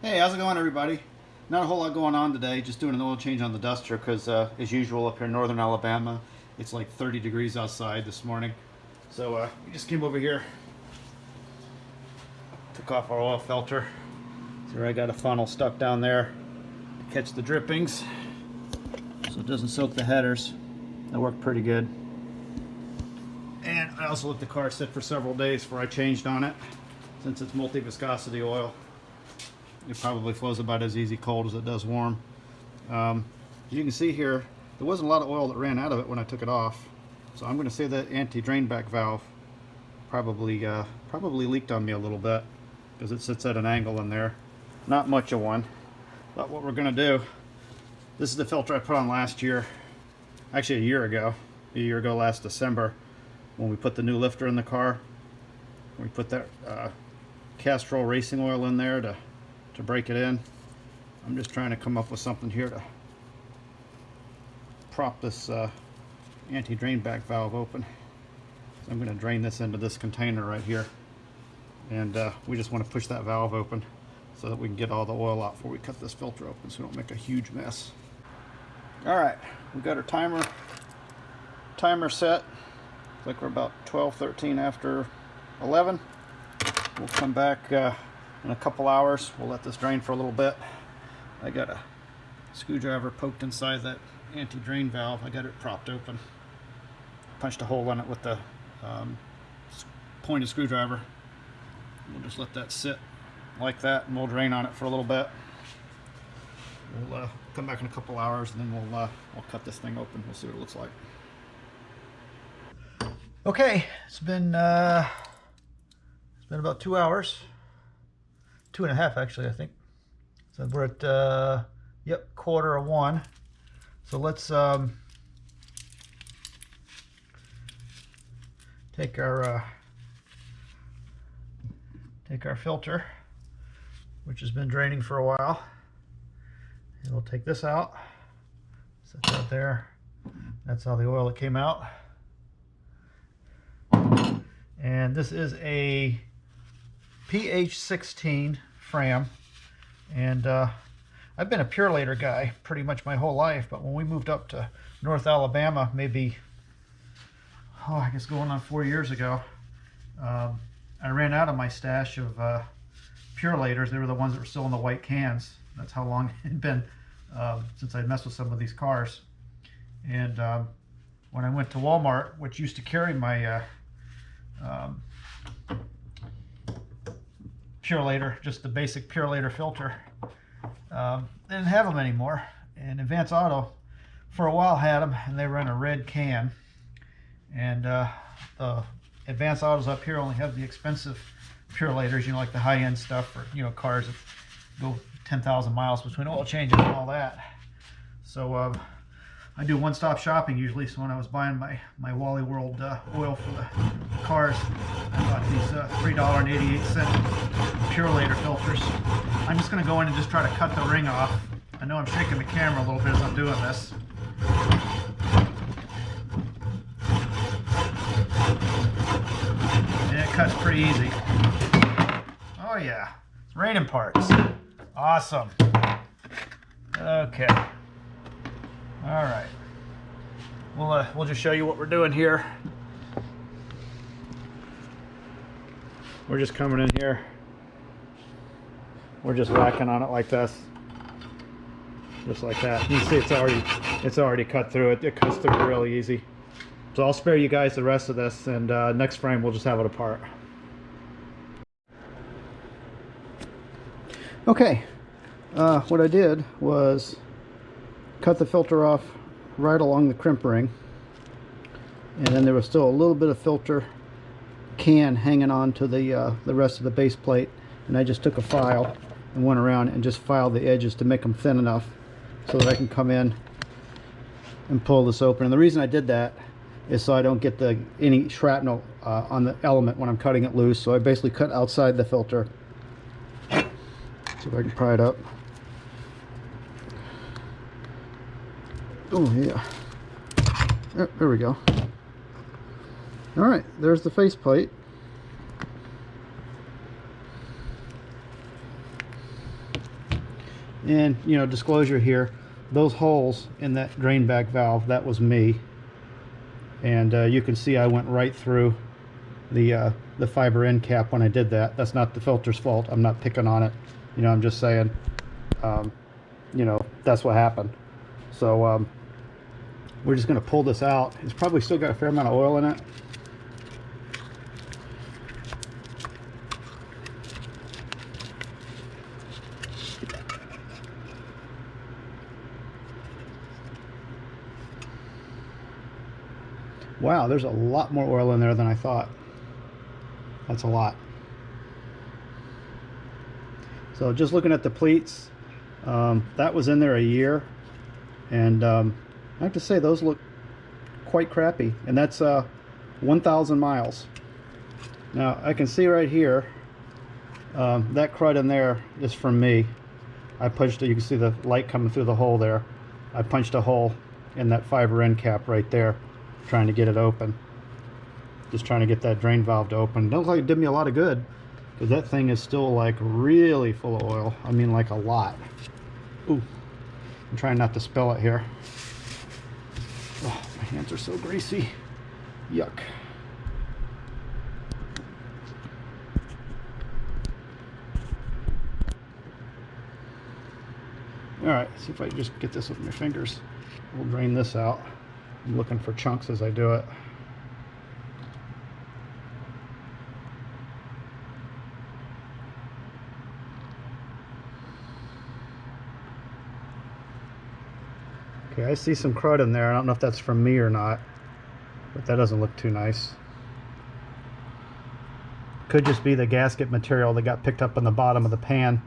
Hey, how's it going, everybody? Not a whole lot going on today. Just doing an oil change on the Duster because, as usual, up here in northern Alabama, it's like 30 degrees outside this morning. So we just came over here, took off our oil filter. So I got a funnel stuck down there to catch the drippings, so it doesn't soak the headers. That worked pretty good. And I also let the car sit for several days before I changed on it, since it's multi-viscosity oil. It probably flows about as easy cold as it does warm. As you can see here, there wasn't a lot of oil that ran out of it when I took it off. So I'm going to say that anti-drain back valve probably leaked on me a little bit because it sits at an angle in there. Not much of one. But what we're going to do, this is the filter I put on last year, actually a year ago last December, when we put the new lifter in the car. We put that Castrol racing oil in there to break it in. I'm just trying to come up with something here to prop this anti-drain back valve open. So I'm going to drain this into this container right here, and we just want to push that valve open so that we can get all the oil out before we cut this filter open so we don't make a huge mess. Alright, we got our timer set. Looks like we're about 12-13 after 11. We'll come back in a couple hours. We'll let this drain for a little bit. I got a screwdriver poked inside that anti-drain valve. I got it propped open. Punched a hole in it with the pointed screwdriver. We'll just let that sit like that, and we'll drain on it for a little bit. We'll come back in a couple hours, and then we'll cut this thing open. We'll see what it looks like. Okay, it's been about 2 hours. 2.5 actually, I think. So we're at 1:15. So let's take our filter, which has been draining for a while, and we'll take this out. Set that there. That's all the oil that came out. And this is a PH16 Fram, and I've been a Purelator guy pretty much my whole life, but when we moved up to North Alabama, maybe, I guess going on 4 years ago, I ran out of my stash of Purelators. They were the ones that were still in the white cans. That's how long it had been since I'd messed with some of these cars. And when I went to Walmart, which used to carry my Purelator, just the basic Purelator filter, they didn't have them anymore. And Advance Auto for a while had them, and they were in a red can. And the Advance Autos up here only have the expensive Purelators, like the high-end stuff for cars that go 10,000 miles between oil changes and all that. So I do one-stop shopping usually. So when I was buying my Wally World oil for the cars, I bought these $3.88 Purelator filters. I'm just going to go in and just try to cut the ring off. I know I'm shaking the camera a little bit as I'm doing this. And it cuts pretty easy. Oh yeah, it's raining parts. Awesome. Okay. All right. We'll just show you what we're doing here. We're just coming in here. We're just whacking on it like this, just like that. You can see it's already cut through it. It cuts through it really easy. So I'll spare you guys the rest of this, and next frame we'll just have it apart. Okay. What I did was cut the filter off right along the crimp ring, and then there was still a little bit of filter can hanging on to the rest of the base plate, and I just took a file and went around and just filed the edges to make them thin enough so that I can come in and pull this open. And the reason I did that is so I don't get any shrapnel on the element when I'm cutting it loose. So I basically cut outside the filter. See if I can pry it up. Oh yeah, there we go. All right, there's the faceplate. And, you know, disclosure here, those holes in that drain back valve, that was me. And you can see I went right through the fiber end cap when I did that. That's not the filter's fault. I'm not picking on it. You know, I'm just saying, you know, that's what happened. So we're just going to pull this out. It's probably still got a fair amount of oil in it. Wow, there's a lot more oil in there than I thought. That's a lot. So just looking at the pleats, that was in there a year, and I have to say those look quite crappy, and that's 1,000 miles. Now I can see right here, that crud in there is from me. I punched it. You can see the light coming through the hole there. I punched a hole in that fiber end cap right there, trying to get it open. Just trying to get that drain valve to open. It don't look like it did me a lot of good, because that thing is still like really full of oil. I mean, like a lot. Ooh, I'm trying not to spill it here. Oh, my hands are so greasy. Yuck. All right, see if I can just get this with my fingers. We'll drain this out. I'm looking for chunks as I do it. Okay, I see some crud in there. I don't know if that's from me or not, but that doesn't look too nice. Could just be the gasket material that got picked up on the bottom of the pan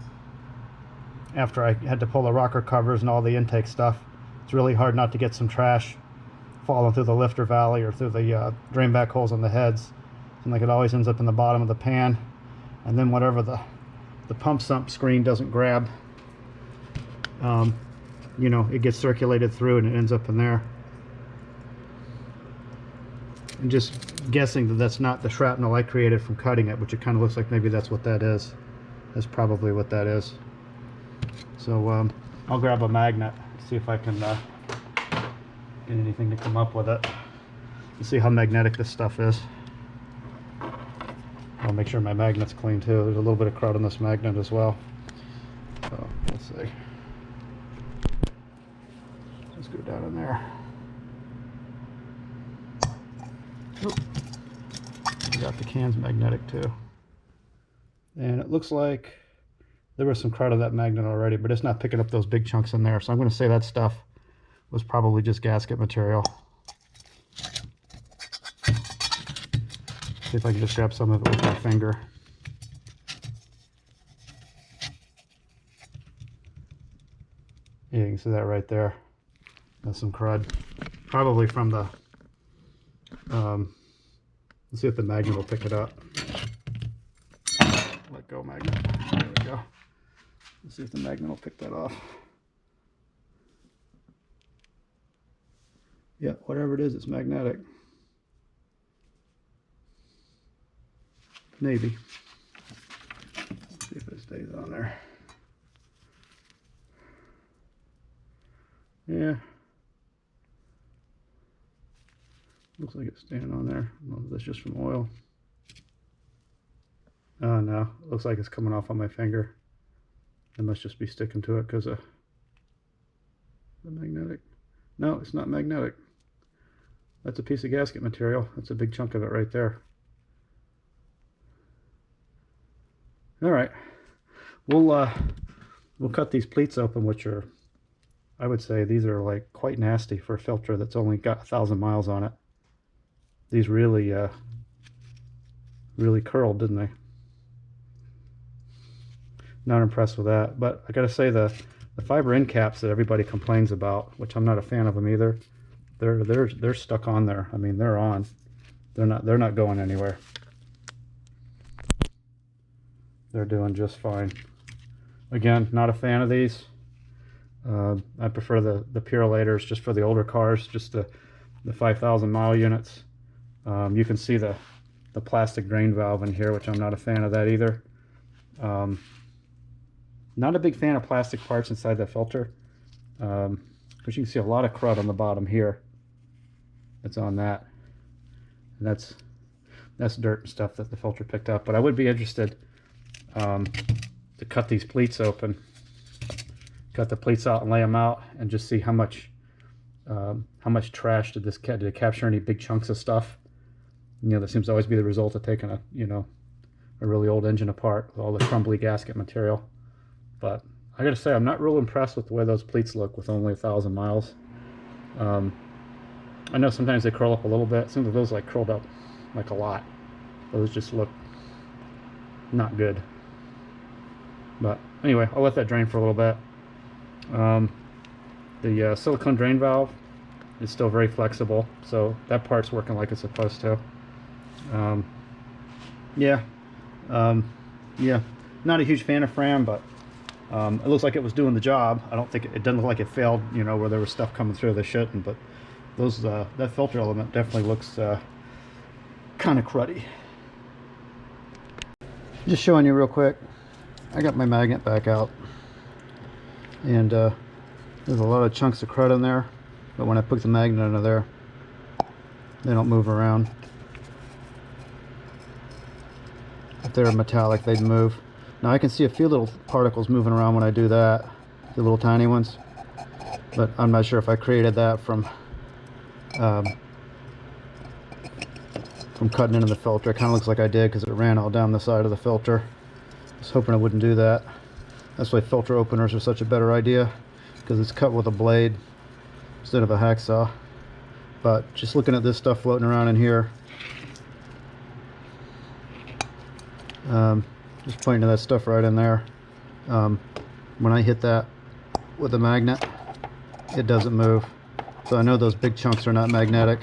after I had to pull the rocker covers and all the intake stuff. It's really hard not to get some trash falling through the lifter valley or through the drain back holes on the heads. And like it always ends up in the bottom of the pan, and then whatever the pump sump screen doesn't grab, you know, it gets circulated through and it ends up in there. And just guessing that that's not the shrapnel I created from cutting it, which it kind of looks like maybe that's what that is. That's probably what that is. So I'll grab a magnet, see if I can get anything to come up with it. Let's see how magnetic this stuff is. I'll make sure my magnet's clean too. There's a little bit of crud on this magnet as well. So let's see. Let's go down in there. Oop. Got the can's magnetic too. And it looks like there was some crud of that magnet already, but it's not picking up those big chunks in there. So I'm going to say that stuff was probably just gasket material. See if I can just grab some of it with my finger. Yeah, you can see that right there. That's some crud. Probably from the, let's see if the magnet will pick it up. Let go, magnet. There we go. Let's see if the magnet will pick that off. Yeah, whatever it is, it's magnetic. Maybe. Let's see if it stays on there. Yeah. Looks like it's staying on there. I don't know if that's just from oil. Oh no, it looks like it's coming off on my finger. It must just be sticking to it because of the magnetic. No, it's not magnetic. That's a piece of gasket material. That's a big chunk of it right there. All right, we'll cut these pleats open, which are, I would say these are like quite nasty for a filter that's only got 1,000 miles on it. These really really curled, didn't they? Not impressed with that, but I gotta say the fiber end caps that everybody complains about, which I'm not a fan of them either, they're stuck on there. I mean, they're on. They're not going anywhere. They're doing just fine. Again, not a fan of these. I prefer the Purolators just for the older cars, just the 5,000 mile units. You can see the plastic drain valve in here, which I'm not a fan of that either. Not a big fan of plastic parts inside the filter, because you can see a lot of crud on the bottom here. That's on that, and that's dirt and stuff that the filter picked up. But I would be interested to cut these pleats open, cut the pleats out and lay them out, and just see how much trash did it capture, any big chunks of stuff. You know, that seems to always be the result of taking a really old engine apart with all the crumbly gasket material. But I gotta say, I'm not real impressed with the way those pleats look with only 1,000 miles. I know sometimes they curl up a little bit. Some of those like curled up like a lot. Those just look not good. But anyway, I'll let that drain for a little bit. The silicone drain valve is still very flexible, so that part's working like it's supposed to. Yeah, not a huge fan of Fram, but it looks like it was doing the job. I don't think it doesn't look like it failed, you know, where there was stuff coming through that shouldn't. But those that filter element definitely looks kind of cruddy. Just showing you real quick, I got my magnet back out, and there's a lot of chunks of crud in there, but when I put the magnet under there, they don't move around. If they're metallic, they'd move. Now I can see a few little particles moving around when I do that, the little tiny ones, but I'm not sure if I created that from cutting into the filter. It kind of looks like I did because it ran all down the side of the filter. I was hoping I wouldn't do that. That's why filter openers are such a better idea, because it's cut with a blade instead of a hacksaw. But just looking at this stuff floating around in here, just pointing to that stuff right in there. When I hit that with a magnet, it doesn't move. So I know those big chunks are not magnetic.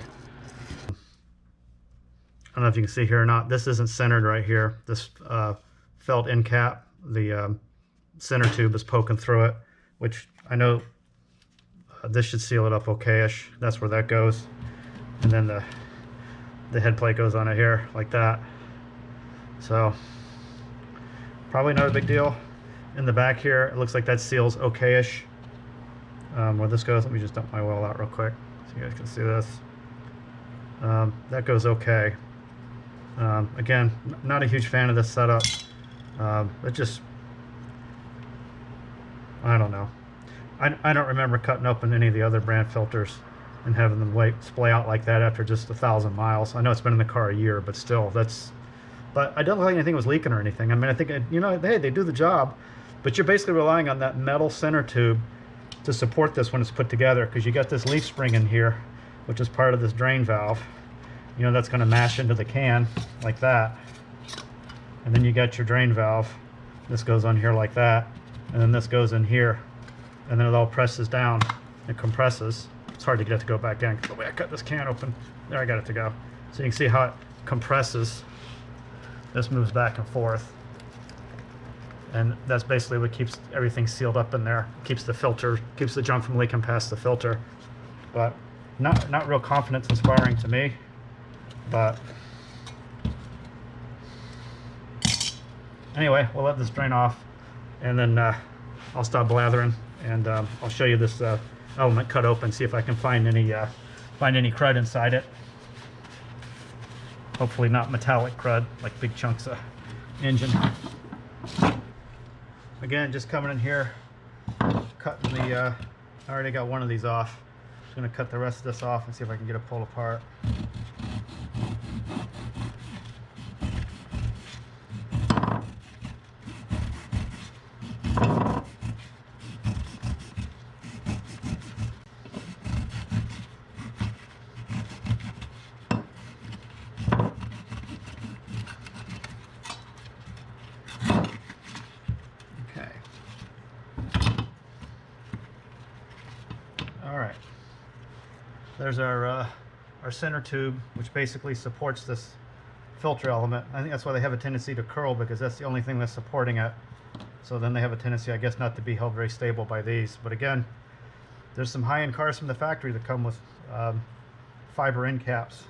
I don't know if you can see here or not. This isn't centered right here. This felt end cap, the center tube is poking through it, which I know this should seal it up okay-ish. That's where that goes. And then the head plate goes on it here like that. So probably not a big deal. In the back here, it looks like that seals okay-ish. Where this goes, let me just dump my oil out real quick so you guys can see this. That goes okay. Again, not a huge fan of this setup. It just, I don't know. I don't remember cutting open any of the other brand filters and having them splay out like that after just 1,000 miles. I know it's been in the car a year, but still, but I don't think anything was leaking or anything. I mean, I think, you know, hey, they do the job, but you're basically relying on that metal center tube to support this when it's put together, because you got this leaf spring in here, which is part of this drain valve. You know, that's going to mash into the can like that. And then you got your drain valve. This goes on here like that. And then this goes in here. And then it all presses down and compresses. It's hard to get it to go back in because the way I cut this can open. There, I got it to go. So you can see how it compresses. This moves back and forth. And that's basically what keeps everything sealed up in there. Keeps the filter, keeps the junk from leaking past the filter. But not real confidence inspiring to me. But anyway, we'll let this drain off, and then I'll stop blathering, and I'll show you this element cut open, see if I can find any crud inside it. Hopefully not metallic crud, like big chunks of engine. Again, just coming in here, cutting I already got one of these off. Just gonna cut the rest of this off and see if I can get it pulled apart. Alright, there's our center tube, which basically supports this filter element. I think that's why they have a tendency to curl, because that's the only thing that's supporting it. So then they have a tendency, I guess, not to be held very stable by these. But again, there's some high-end cars from the factory that come with fiber end caps.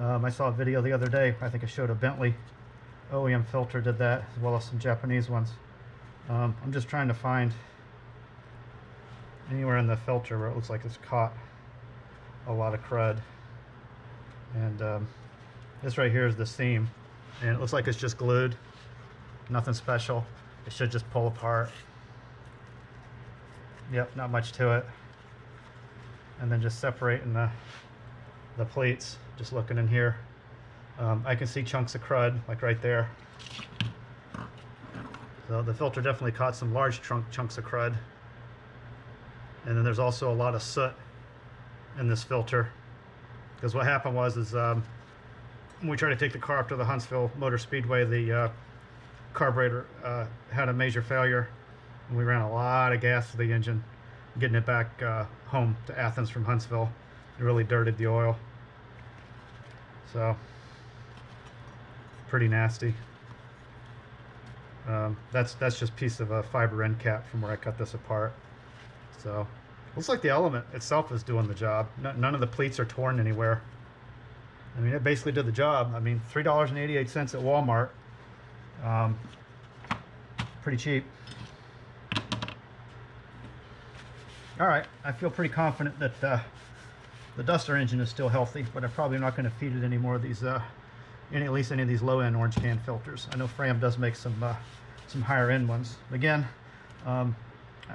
I saw a video the other day, I think it showed a Bentley OEM filter did that, as well as some Japanese ones. I'm just trying to find anywhere in the filter where it looks like it's caught a lot of crud. And this right here is the seam, and it looks like it's just glued. Nothing special. It should just pull apart. Yep, not much to it. And then just separating the pleats, just looking in here. I can see chunks of crud, like right there. So the filter definitely caught some large chunks of crud. And then there's also a lot of soot in this filter. Because what happened was when we tried to take the car up to the Huntsville Motor Speedway, the carburetor had a major failure. And we ran a lot of gas to the engine, getting it back home to Athens from Huntsville. It really dirted the oil. So, pretty nasty. That's just a piece of a fiber end cap from where I cut this apart. So, looks like the element itself is doing the job. None of the pleats are torn anywhere. I mean, it basically did the job. I mean, $3.88 at Walmart. Pretty cheap. All right, I feel pretty confident that the Duster engine is still healthy, but I'm probably not going to feed it any more of these, at least any of these low-end orange can filters. I know Fram does make some higher-end ones. Again, I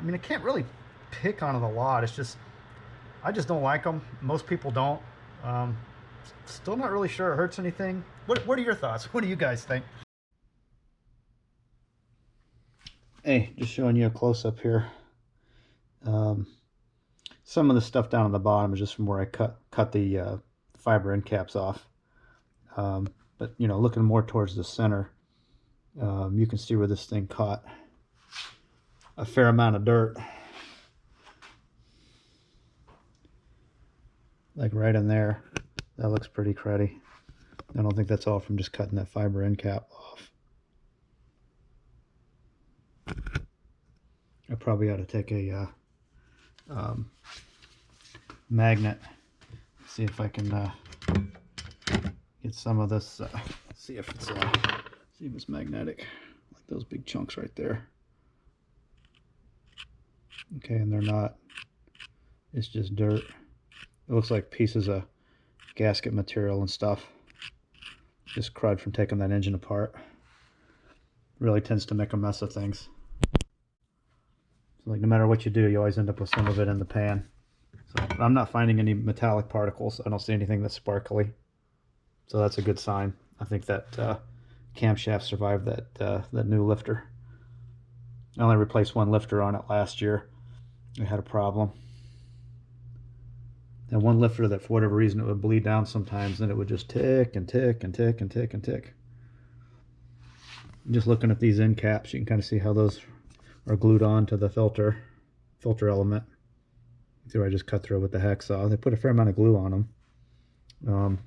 mean, I can't really pick on it a lot. It's just, I just don't like them. Most people don't. Still not really sure it hurts anything. What are your thoughts? What do you guys think? Hey, just showing you a close-up here. Some of the stuff down on the bottom is just from where I cut the fiber end caps off. But you know, looking more towards the center, you can see where this thing caught a fair amount of dirt, like right in there. That looks pretty cruddy. I don't think that's all from just cutting that fiber end cap off. I probably ought to take a magnet, see if I can get some of this, see if it's magnetic, like those big chunks right there. Okay, and they're not. It's just dirt. It looks like pieces of gasket material and stuff. Just crud from taking that engine apart. Really tends to make a mess of things. So like no matter what you do, you always end up with some of it in the pan. So I'm not finding any metallic particles. I don't see anything that's sparkly. So that's a good sign. I think that camshaft survived that new lifter. I only replaced one lifter on it last year. It had a problem. And one lifter that for whatever reason it would bleed down sometimes, and it would just tick and tick and tick and tick and tick. Just looking at these end caps, you can kind of see how those are glued on to the filter element. See where I just cut through with the hacksaw. They put a fair amount of glue on them.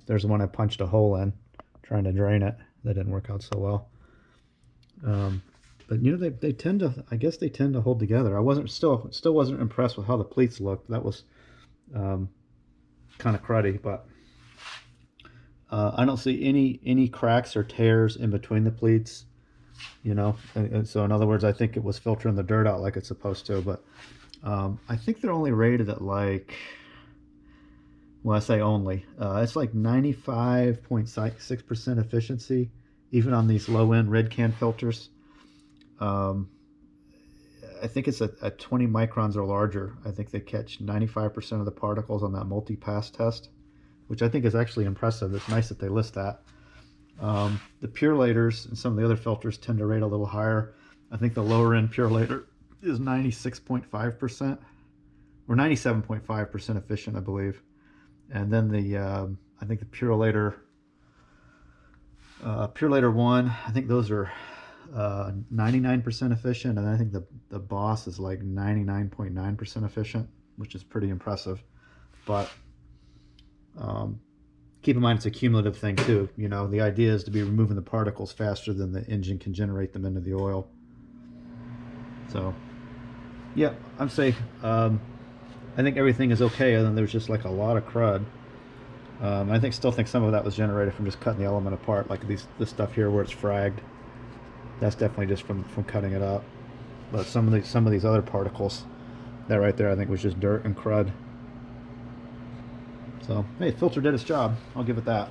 There's the one I punched a hole in trying to drain it. That didn't work out so well. But you know, they tend to, I guess they tend to hold together. I still wasn't impressed with how the pleats looked. That was kind of cruddy, but I don't see any cracks or tears in between the pleats, you know. And so in other words, I think it was filtering the dirt out like it's supposed to. But I think they're only rated at like, well, I say only, it's like 95.6% efficiency, even on these low-end red can filters. I think it's at 20 microns or larger. I think they catch 95% of the particles on that multi-pass test, which I think is actually impressive. It's nice that they list that. The Purelators and some of the other filters tend to rate a little higher. I think the lower end Purelator is 96.5% or 97.5% efficient, I believe. And then the I think the Purelator 1, I think those are 99% efficient, and I think the Boss is like 99.9% efficient, which is pretty impressive. But keep in mind it's a cumulative thing too. You know, the idea is to be removing the particles faster than the engine can generate them into the oil. So yeah, I'm safe. I think everything is okay, other than there's just like a lot of crud. I still think some of that was generated from just cutting the element apart, like this stuff here where it's fragged. That's definitely just from cutting it up. But some of these other particles, that right there I think was just dirt and crud. So hey, filter did its job, I'll give it that.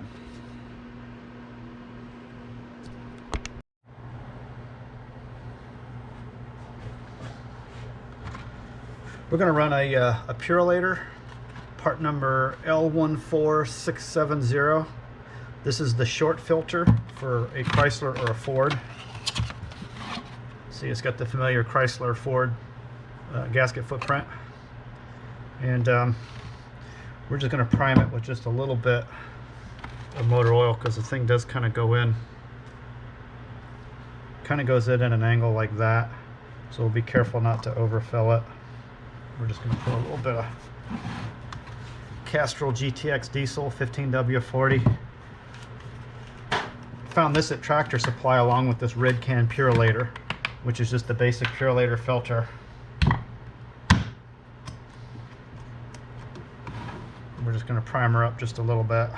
We're going to run a Purolator, part number L14670. This is the short filter for a Chrysler or a Ford. See, it's got the familiar Chrysler Ford gasket footprint. And we're just going to prime it with just a little bit of motor oil, because the thing does kind of go in. Kind of goes in at an angle like that. So we'll be careful not to overfill it. We're just going to put a little bit of Castrol GTX diesel 15W40. Found this at Tractor Supply along with this red can Purolator, which is just the basic Purolator filter. We're just going to prime her up just a little bit.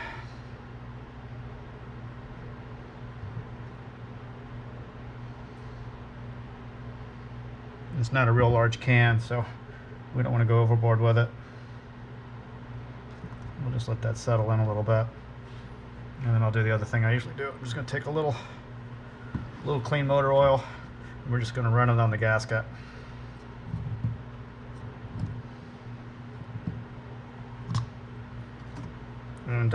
It's not a real large can, so we don't want to go overboard with it. We'll just let that settle in a little bit, and then I'll do the other thing I usually do. I'm just going to take a little clean motor oil, and we're just going to run it on the gasket. And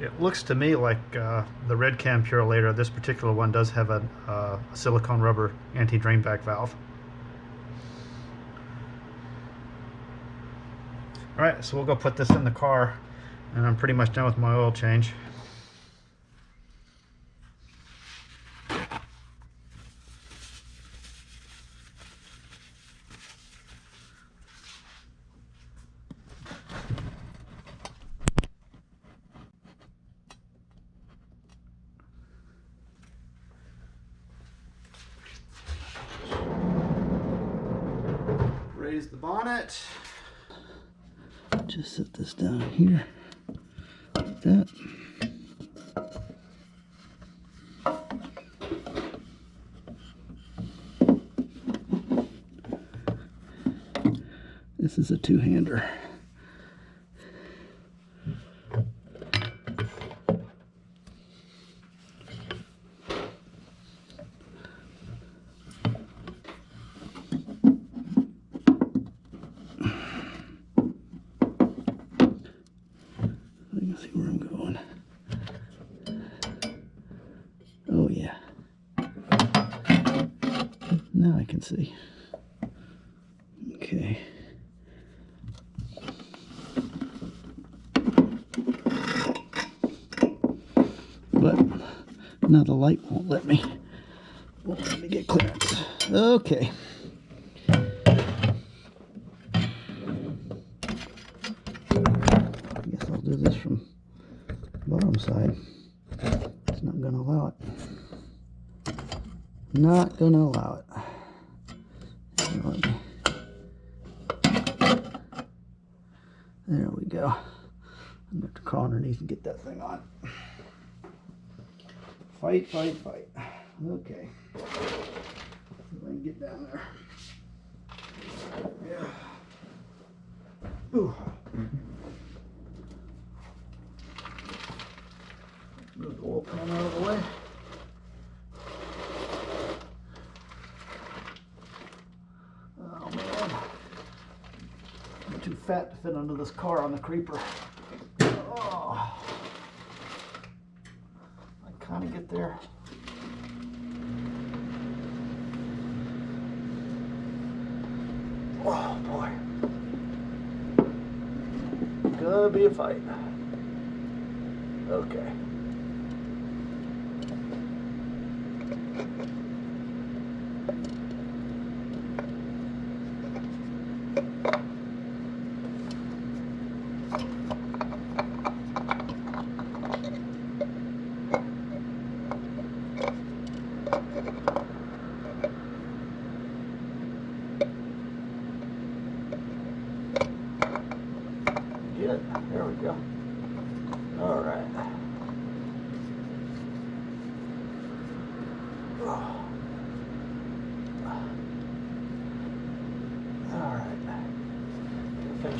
it looks to me like the red can Purolator, this particular one does have a silicone rubber anti-drain back valve. Alright, so we'll go put this in the car, and I'm pretty much done with my oil change. Raise the bonnet. Just set this down here like that. This is a two-hander. See where I'm going. Oh yeah. Now I can see. Okay. But now the light won't let me get clearance. Okay. I'll do this from bottom side. It's not going to allow it. Not going to allow it. There we go. I'm going to have to crawl underneath and get that thing on. Fight, fight, fight. Okay. See if I can get down there. Yeah. Ooh. Move the oil pan out of the way. Oh man, I'm too fat to fit under this car on the creeper. Oh, I kind of get there. Oh boy, gonna be a fight. Okay. Good. There we go. All right. Oh.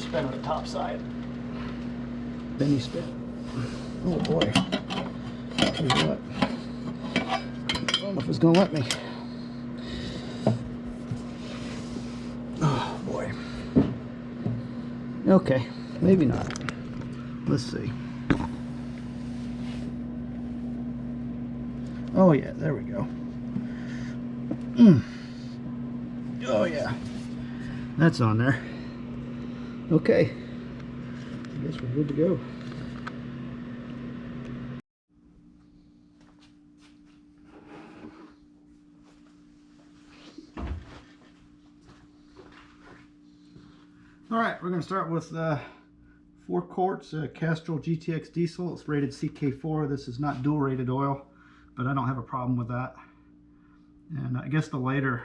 spin on the top side. Then you spin. Oh boy. Tell you what. I don't know if it's gonna let me. Oh boy. Okay, maybe not. Let's see. Oh yeah, there we go. Oh yeah, that's on there. Okay, I guess we're good to go. All right, we're going to start with 4 quarts Castrol GTX diesel. It's rated CK4. This is not dual rated oil, but I don't have a problem with that. And I guess the later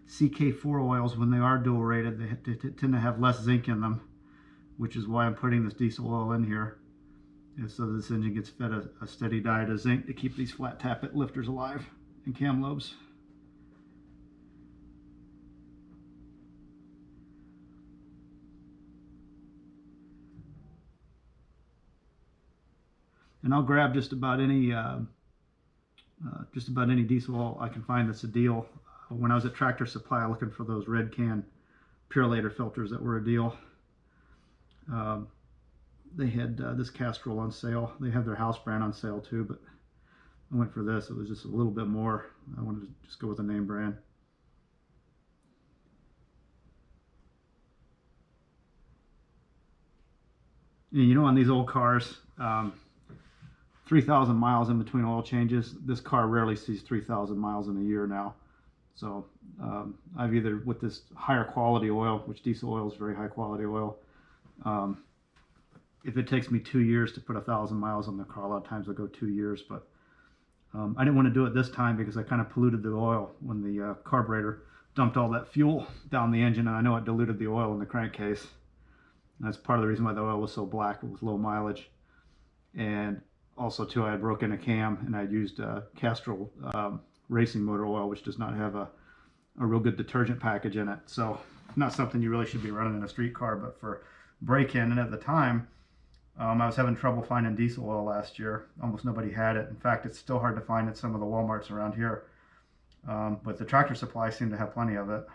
CK4 oils, when they are dual rated, they tend to have less zinc in them, which is why I'm putting this diesel oil in here, so that this engine gets fed a steady diet of zinc to keep these flat tappet lifters alive and cam lobes. And I'll grab just about any diesel oil I can find that's a deal. When I was at Tractor Supply looking for those red can Purelator filters that were a deal, they had this Castrol on sale. They have their house brand on sale too, but I went for this. It was just a little bit more. I wanted to just go with the name brand. And you know, on these old cars, 3,000 miles in between oil changes. This car rarely sees 3,000 miles in a year now. So I've either, with this higher quality oil, which diesel oil is very high quality oil, if it takes me 2 years to put 1,000 miles on the car, a lot of times I'll go 2 years, but I didn't want to do it this time because I kind of polluted the oil when the carburetor dumped all that fuel down the engine, and I know it diluted the oil in the crankcase. And that's part of the reason why the oil was so black. It was low mileage. And also too, I had broken a cam and I'd used Castrol racing motor oil, which does not have a real good detergent package in it. So not something you really should be running in a street car, but for break-in. And at the time, I was having trouble finding diesel oil last year. Almost nobody had it. In fact, it's still hard to find at some of the Walmarts around here. But the Tractor Supply seemed to have plenty of it.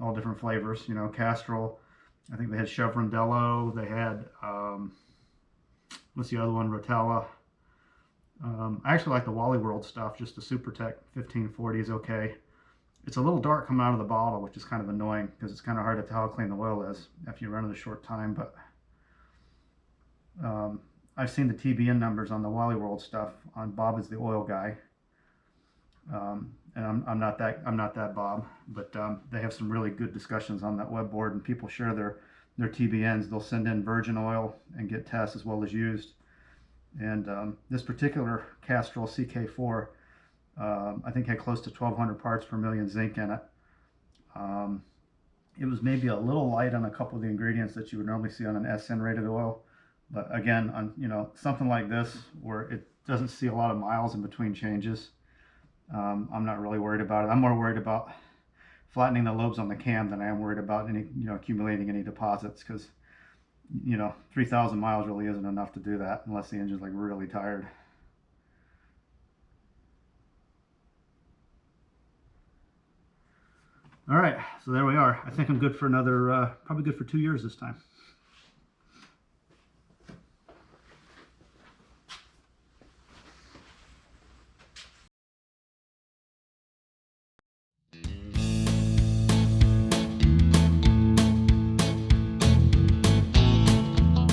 All different flavors, you know, Castrol. I think they had Chevrondello. They had, what's the other one? Rotella. I actually like the Wally World stuff. Just the Supertech 1540 is okay. It's a little dark coming out of the bottle, which is kind of annoying because it's kind of hard to tell how clean the oil is after you run it a short time. But I've seen the TBN numbers on the Wally World stuff. On Bob is the oil guy, and I'm not that Bob. But they have some really good discussions on that web board, and people share their TBNs. They'll send in virgin oil and get tests as well as used. And this particular Castrol CK4, I think had close to 1,200 parts per million zinc in it. It was maybe a little light on a couple of the ingredients that you would normally see on an SN rated oil. But again, on, you know, something like this where it doesn't see a lot of miles in between changes, I'm not really worried about it. I'm more worried about flattening the lobes on the cam than I am worried about any, you know, accumulating any deposits, because, you know, 3,000 miles really isn't enough to do that unless the engine's like really tired. All right, so there we are. I think I'm good for another, probably good for 2 years this time.